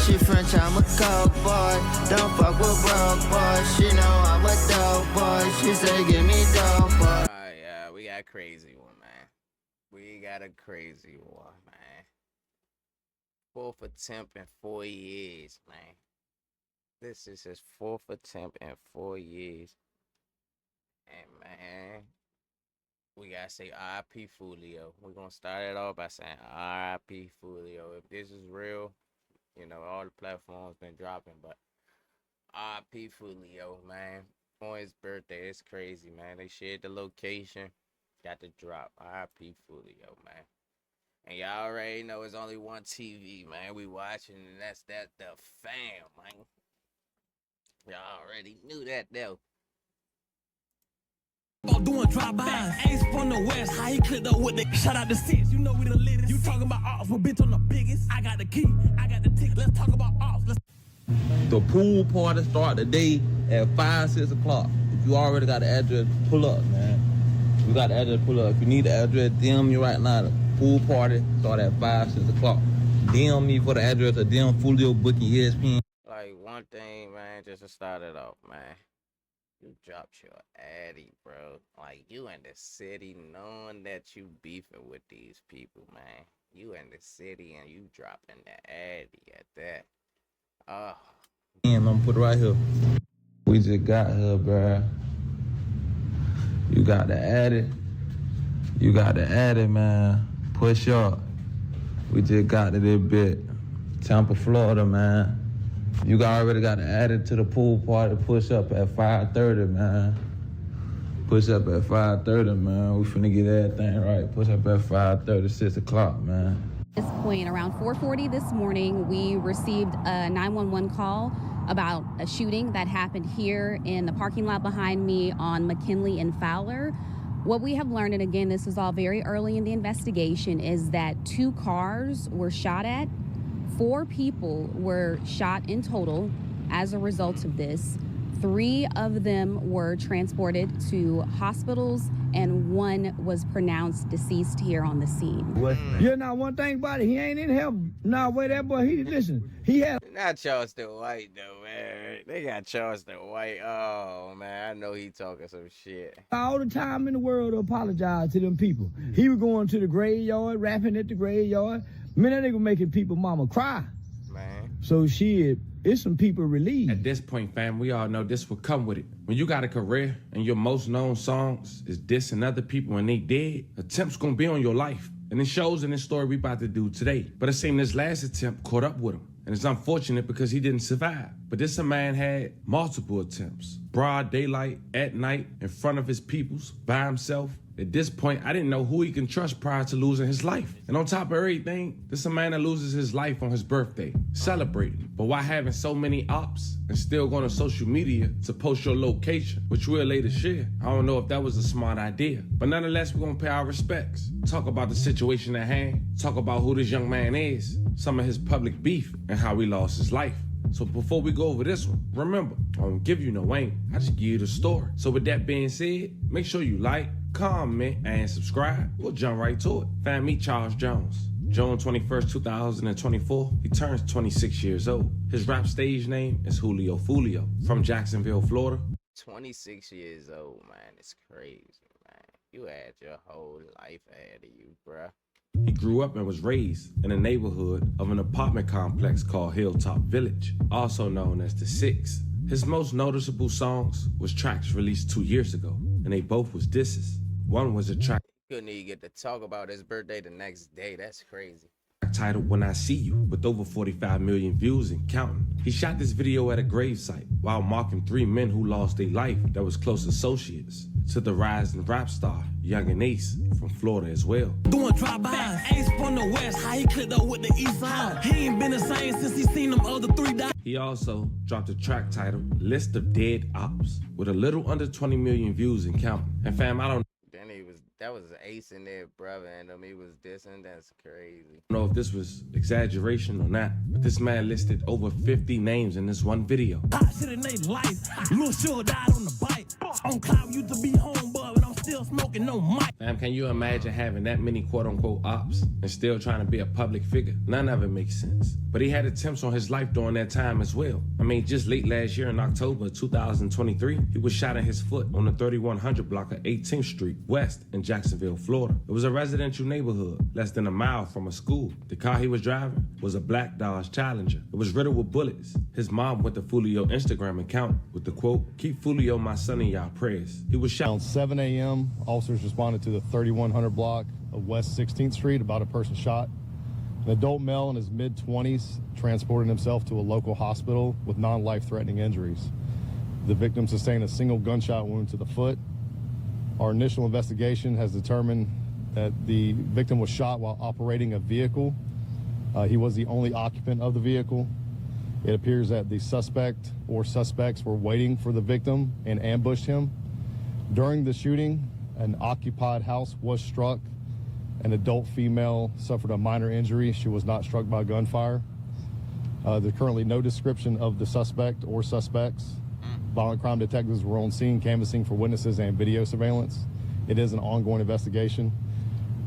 She French, I'm a coke boy. Don't fuck with broke boys. She know I'm a dope boy. She say give me dope boy. Yeah, we got a crazy one, man. We got a crazy one, man. 4th attempt in 4 years, man. This is his 4th attempt in 4 years. And man, we gotta say RIP FOOLIO. We're gonna start it off by saying RIP FOOLIO. If this is real, you know, all the platforms been dropping, but RIP FOOLIO, man. On his birthday, it's crazy, man. They shared the location, got the drop. RIP FOOLIO, man. And y'all already know it's only one TV, man. We watching, and that's the fam, man. Y'all already knew that, though. Doing drive-bys, Ace from the west, how he clicked up with the shout out to Six, you know we the latest. You talking about ops, but bitch on the biggest. I got the key, I got the tick. Let's talk about ops. The pool party start today at 5, 6 o'clock. If you already got the address, pull up, man. You got the address, pull up. If you need the address, DM me right now. The pool party start at 5, 6 o'clock. DM me for the address or DM FOOLIO booking ESPN. Like, one thing, man, just to start it off, man. You dropped your addy, bro. Like, you in the city knowing that you beefing with these people, man. You in the city and you dropping the addy at that. Oh. And I'm put it right here. We just got here, bro. You got the addy. You got the addy, man. Push up. We just got to this bit. Tampa, Florida, man. You already got added to the pool party. Push up at 5:30, man. Push up at 5:30, man. We finna get everything right. Push up at 5:30, 6 o'clock, man. At this point, around 4:40 this morning, we received a 911 call about a shooting that happened here in the parking lot behind me on McKinley and Fowler. What we have learned, and again, this is all very early in the investigation, is that 2 cars were shot at. 4 people were shot in total as a result of this. 3 of them were transported to hospitals, and 1 was pronounced deceased here on the scene. You know one thing about it, he ain't in heaven. Nah, wait, that boy, listen, he had... Not Charleston White, though, man. They got Charleston White. Oh, man, I know he talking some shit. All the time in the world to apologize to them people. He was going to the graveyard, rapping at the graveyard. Man, that nigga making people mama cry. Man. So shit, it's some people relieved. At this point, fam, we all know this will come with it. When you got a career and your most known songs is dissing other people when they dead, attempts gonna be on your life. And it shows in this story we about to do today. But it seemed this last attempt caught up with him. And it's unfortunate because he didn't survive. But this man had multiple attempts. Broad daylight, at night, in front of his peoples, by himself. At this point, I didn't know who he can trust prior to losing his life. And on top of everything, this is a man that loses his life on his birthday, celebrating. But why having so many ops and still going to social media to post your location, which we'll later share? I don't know if that was a smart idea. But nonetheless, we're going to pay our respects. Talk about the situation at hand. Talk about who this young man is, some of his public beef, and how he lost his life. So before we go over this one, remember, I don't give you no aim. I just give you the story. So with that being said, make sure you like, comment, and subscribe. We'll jump right to it. Fam, meet Charles Jones. June 21st, 2024, he turns 26 years old. His rap stage name is FOOLIO from Jacksonville, Florida. 26 years old, man. It's crazy, man. You had your whole life ahead of you, bruh. He grew up and was raised in a neighborhood of an apartment complex called Hilltop Village, also known as the Six. His most noticeable songs was tracks released 2 years ago, and they both was disses. One was a track Couldn't even get to talk about his birthday the next day. That's crazy. Titled When I See You, with over 45 million views and counting. He shot this video at a gravesite while marking 3 men who lost their life that was close associates to the rising rap star, Young and Ace, from Florida as well. Doing drive-bys, Ace from the west, how he clicked up with the east side. He ain't been the same since he seen them other 3 die. He also dropped a track titled List of Dead Ops with a little under 20 million views and counting. And fam, I don't That was Ace in there, brother, and he was dissing. That's crazy. know if this was exaggeration or not, but this man listed over 50 names in this one video. Hot shit in their life. Lil' Sugar died on the bike. On cloud, used to be home, but I'm still smoking no mic. Fam, can you imagine having that many quote-unquote ops and still trying to be a public figure? None of it makes sense. But he had attempts on his life during that time as well. I mean, just late last year in October 2023, he was shot in his foot on the 3100 block of 18th Street West in Jacksonville, Florida. It was a residential neighborhood, less than a mile from a school. The car he was driving was a black Dodge Challenger. It was riddled with bullets. His mom went to FOOLIO Instagram account with the quote, "Keep FOOLIO my son in y'all prayers." He was shot. Around 7 a.m., officers responded to the 3100 block of West 16th Street about a person shot. An adult male in his mid-20s transported himself to a local hospital with non-life-threatening injuries. The victim sustained a single gunshot wound to the foot. Our initial investigation has determined that the victim was shot while operating a vehicle. He was the only occupant of the vehicle. It appears that the suspect or suspects were waiting for the victim and ambushed him. During the shooting, an occupied house was struck. An adult female suffered a minor injury. She was not struck by gunfire. There's currently no description of the suspect or suspects. Violent crime detectives were on scene canvassing for witnesses and video surveillance. It is an ongoing investigation.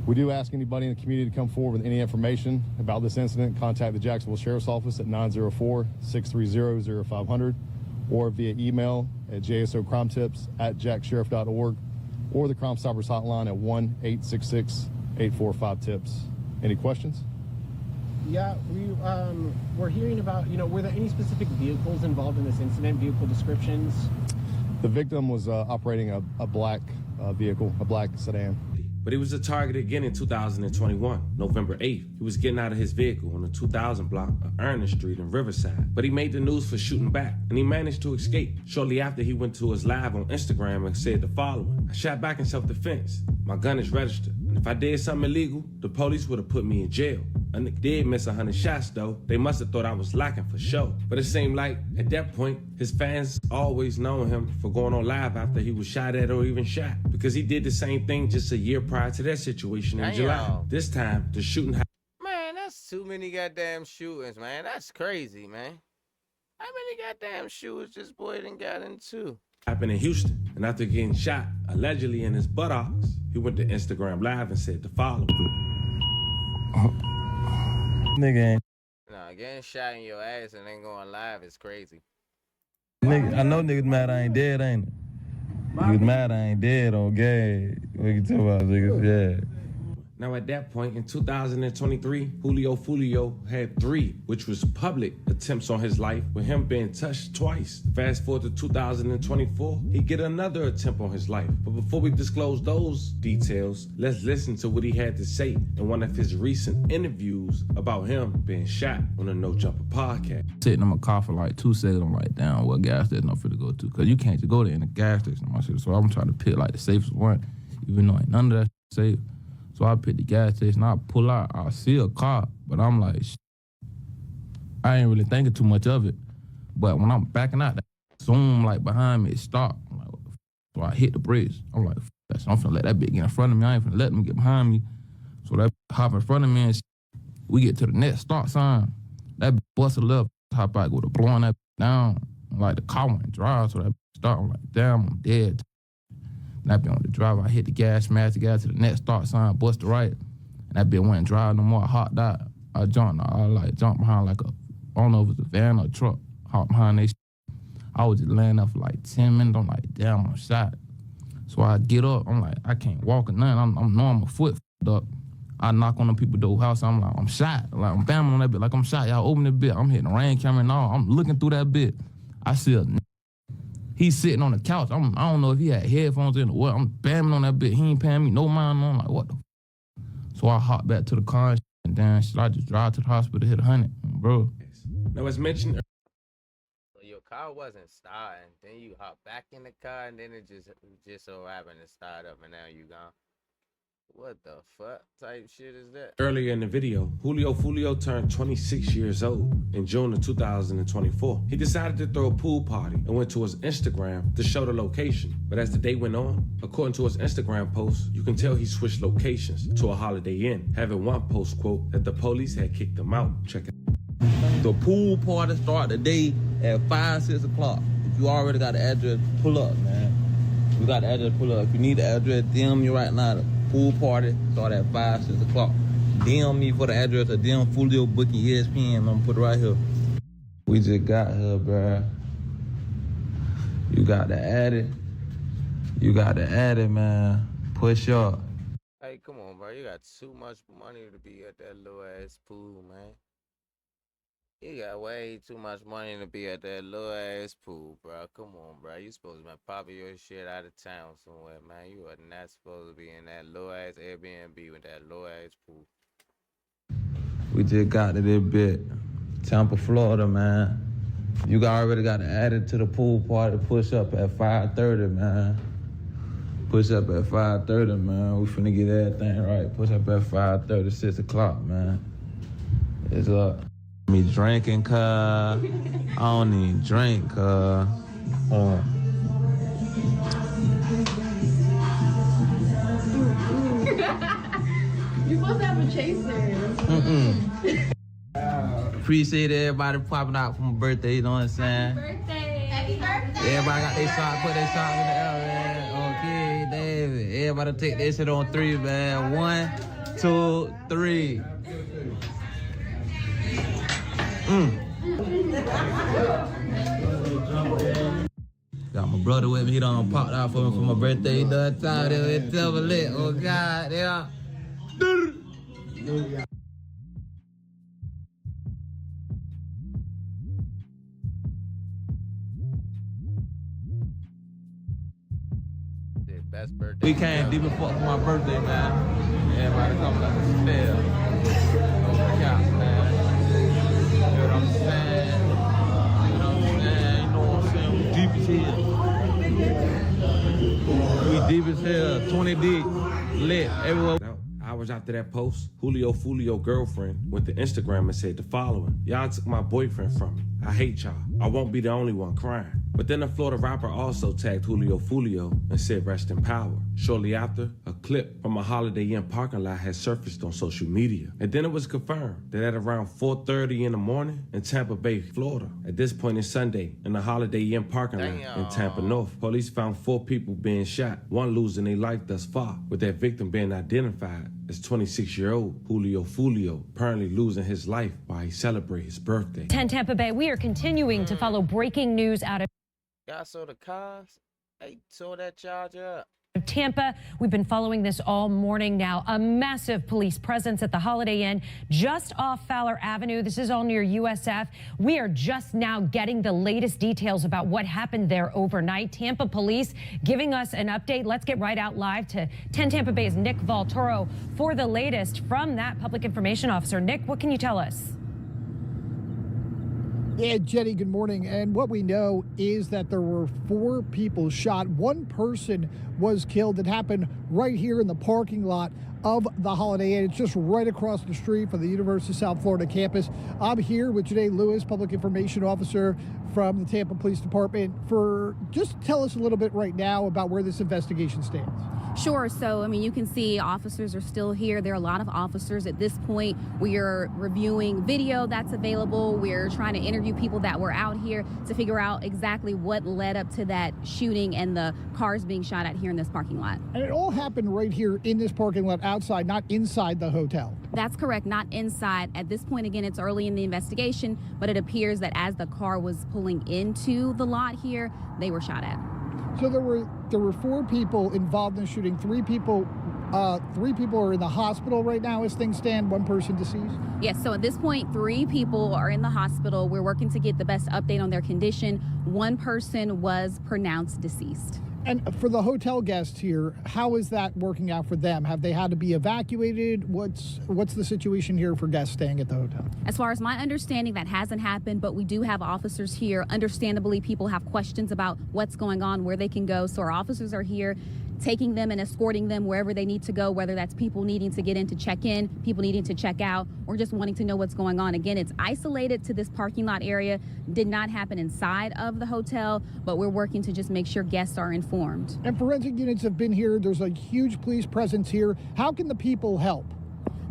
We do ask anybody in the community to come forward with any information about this incident. Contact the Jacksonville Sheriff's Office at 904-630-0500 or via email at jsocrimetips@jacksheriff.org or the Crime Stoppers hotline at 1-866-845-TIPS. Any questions? Yeah, we're hearing about, were there any specific vehicles involved in this incident, vehicle descriptions? The victim was operating a black vehicle, a black sedan. But he was a target again in 2021, November 8th. He was getting out of his vehicle on the 2000 block of Ernest Street in Riverside. But he made the news for shooting back, and he managed to escape. Shortly after, he went to his live on Instagram and said the following: "I shot back in self-defense. My gun is registered. And if I did something illegal, the police would have put me in jail. A nigga did miss 100 shots though. They must have thought I was lacking for sure." But it seemed like at that point, his fans always known him for going on live after he was shot at or even shot, because he did the same thing just a year prior to that situation in July. This time, the shooting happened. Man, that's too many goddamn shootings, man. That's crazy, man. How many goddamn shootings this boy done got into? Happened in Houston, and after getting shot, allegedly in his buttocks, he went to Instagram Live and said the following. Nigga ain't. Nah, getting shot in your ass and then going live is crazy. Nigga, I know niggas mad I ain't dead, ain't it? Niggas mad I ain't dead on gay. What you talking about, niggas? Yeah. Now at that point in 2023, FOOLIO had 3, which was public attempts on his life, with him being touched twice. Fast forward to 2024, he get another attempt on his life. But before we disclose those details, let's listen to what he had to say in one of his recent interviews about him being shot on the No Jumper podcast. Sitting in my car for like 2 seconds, I'm like, damn, what gas station I'm finna go to? Cause you can't just go there in a gas station, my shit. So I'm trying to pick like the safest one, even though ain't none of that safe. So I pick the gas station, I pull out, I see a car, but I'm like, I ain't really thinking too much of it. But when I'm backing out, that zoom like behind me, it stopped. I'm like, what the f? So I hit the brakes. I'm like, I'm finna let that bitch get in front of me. I ain't finna let them get behind me. So that hop in front of me and we get to the next stop sign. That busted left, hop out, go to blowing that down. Like the car went dry, so that stopped. I'm like, damn, I'm dead. And that bitch on the driver, I hit the gas, smashed the gas to the next start sign, busted right. And that bitch went dry no more. I hopped out. I jumped behind like I don't know if it was a van or a truck. Hopped behind they. I was just laying there for like 10 minutes. I'm like, damn, I'm shot. So I get up. I'm like, I can't walk or nothing. I'm knowing my foot up. I knock on the people's door house. I'm like, I'm shot. Like I'm bamming on that bit. Like I'm shot. Y'all open the bit. I'm hitting the rain camera and all. I'm looking through that bit. I see a. He's sitting on the couch. I don't know if he had headphones in or what. I'm bamming on that bit. He ain't paying me no mind on. Like, what the f? So I hop back to the car and then I just drive to the hospital, hit 100, bro. Now, as mentioned earlier, So your car wasn't starting. Then you hop back in the car and then it just so happened to start up and now you gone. What the fuck type shit is that? Earlier in the video, FOOLIO turned 26 years old in June of 2024. He decided to throw a pool party and went to his Instagram to show the location. But as the day went on, according to his Instagram post, you can tell he switched locations to a Holiday Inn, having one post quote that the police had kicked him out. Check it out. The pool party start the day at 5, 6 o'clock. If you already got the address, pull up, man. You got the address, pull up. If you need the address, DM me right now. The pool party start at 5, 6 o'clock. DM me for the address or DM FOOLIO booking ESPN. I'm gonna put it right here. We just got here, bruh. You got to add it. You got to add it, man. Push up. Hey, come on, bro. You got too much money to be at that little ass pool, man. You got way too much money to be at that little ass pool, bro. Come on, bro. You supposed to be popping your shit out of town somewhere, man. You are not supposed to be in that little ass Airbnb with that little ass pool. We just got to this bit. Tampa, Florida, man. You already got to add it to the pool party. Push up at 5:30, man. Push up at 5:30, man. We finna get everything right. Push up at 5:30, 6 o'clock, man. It's up. Me drinking, cuz. I don't even drink, cuz. You're supposed to have a chaser. Appreciate everybody popping out for my birthday, you know what I'm saying? Happy birthday! Everybody got their shot, put their shot in the air, man. Okay, David. Everybody take that shit on 3, man. 1, 2, 3. Got my brother with me. He done popped out for me for my birthday. He done time. It's double lit. Oh, God. Yeah. Best birthday. We came deep and fuck for my birthday, man. Everybody coming up to spell. No couch, man. You know what I'm saying? You know what I'm saying? You know what I'm saying? We deep as hell. We deep as hell. 20 deep. Lit everywhere. Hours after that post, FOOLIO girlfriend went to Instagram and said the following: "Y'all took my boyfriend from me. I hate y'all. I won't be the only one crying." But then the Florida rapper also tagged FOOLIO and said rest in power. Shortly after, a clip from a Holiday Inn parking lot had surfaced on social media. And then it was confirmed that at around 4:30 in the morning in Tampa Bay, Florida, at this point in Sunday, in the Holiday Inn parking lot in Tampa North, police found 4 people being shot, one losing their life thus far, with that victim being identified as 26-year-old FOOLIO, apparently losing his life while he celebrated his birthday. 10 Tampa Bay, we are continuing to follow breaking news out of Y'all saw the cars? They tore that charger up. Tampa. We've been following this all morning now. A massive police presence at the Holiday Inn just off Fowler Avenue. This is all near USF. We are just now getting the latest details about what happened there overnight. Tampa police giving us an update. Let's get right out live to 10 Tampa Bay's Nick Valtoro for the latest from that public information officer. Nick, what can you tell us? Yeah, Jenny, good morning. And what we know is that there were 4 people shot. 1 person was killed. It happened right here in the parking lot of the Holiday Inn. It's just right across the street from the University of South Florida campus. I'm here with Janae Lewis, Public Information Officer from the Tampa Police Department. Just tell us a little bit right now about where this investigation stands. Sure. So, I mean, you can see officers are still here. There are a lot of officers at this point. We are reviewing video that's available. We're trying to interview people that were out here to figure out exactly what led up to that shooting and the cars being shot at here in this parking lot. And it all happened right here in this parking lot outside, not inside the hotel. That's correct. Not inside. At this point, again, it's early in the investigation, but it appears that as the car was pulling into the lot here, they were shot at. So there were 4 people involved in the shooting. 3 people are in the hospital right now as things stand. 1 person deceased. Yes. So at this point, 3 people are in the hospital. We're working to get the best update on their condition. 1 person was pronounced deceased. And for the hotel guests here, how is that working out for them? Have they had to be evacuated? What's the situation here for guests staying at the hotel? As far as my understanding, that hasn't happened, but we do have officers here. Understandably, people have questions about what's going on, where they can go. So our officers are here taking them and escorting them wherever they need to go, whether that's people needing to get in to check in, people needing to check out, or just wanting to know what's going on. Again, it's isolated to this parking lot area. Did not happen inside of the hotel, but we're working to just make sure guests are informed. And forensic units have been here. There's a huge police presence here. How can the people help?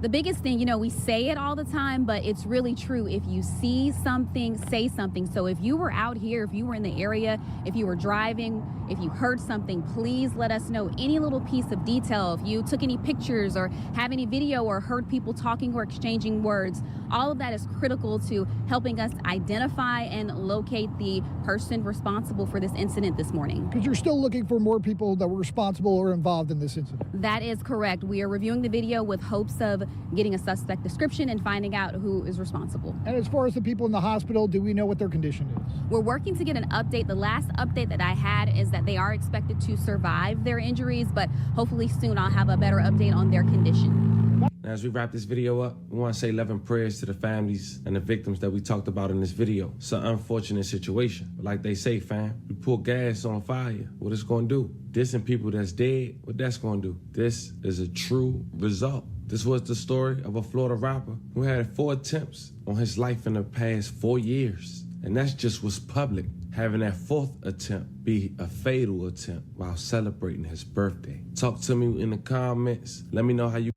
The biggest thing, you know, we say it all the time, but it's really true. If you see something, say something. So if you were out here, if you were in the area, if you were driving, if you heard something, please let us know any little piece of detail. If you took any pictures or have any video or heard people talking or exchanging words, all of that is critical to helping us identify and locate the person responsible for this incident this morning. Because you're still looking for more people that were responsible or involved in this incident. That is correct. We are reviewing the video with hopes of getting a suspect description and finding out who is responsible. And as far as the people in the hospital, do we know what their condition is? We're working to get an update. The last update that I had is that they are expected to survive their injuries, but hopefully soon I'll have a better update on their condition. Now, as we wrap this video up, we want to say love and prayers to the families and the victims that we talked about in this video. It's an unfortunate situation. But like they say, fam, you pour gas on fire, what it's going to do? Dissing people that's dead, what that's going to do? This is a true result. This was the story of a Florida rapper who had 4 attempts on his life in the past 4 years. And that's just what's public. Having that 4th attempt be a fatal attempt while celebrating his birthday. Talk to me in the comments. Let me know how you...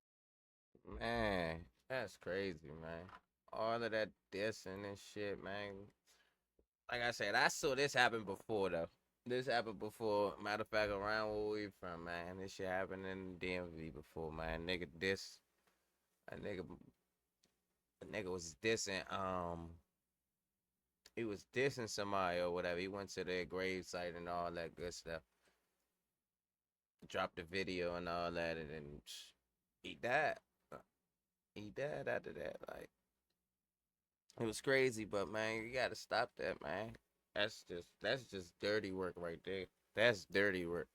Man, that's crazy, man. All of that dissing and shit, man. Like I said, I saw this happen before, though. This happened before. Matter of fact, around where we from, man. This shit happened in the DMV before, man. Nigga diss. A nigga was dissing, he was dissing somebody or whatever. He went to their gravesite and all that good stuff. Dropped the video and all that, and then he died. He died after that. Like, it was crazy, but man, you gotta stop that, man. That's just dirty work right there. That's dirty work.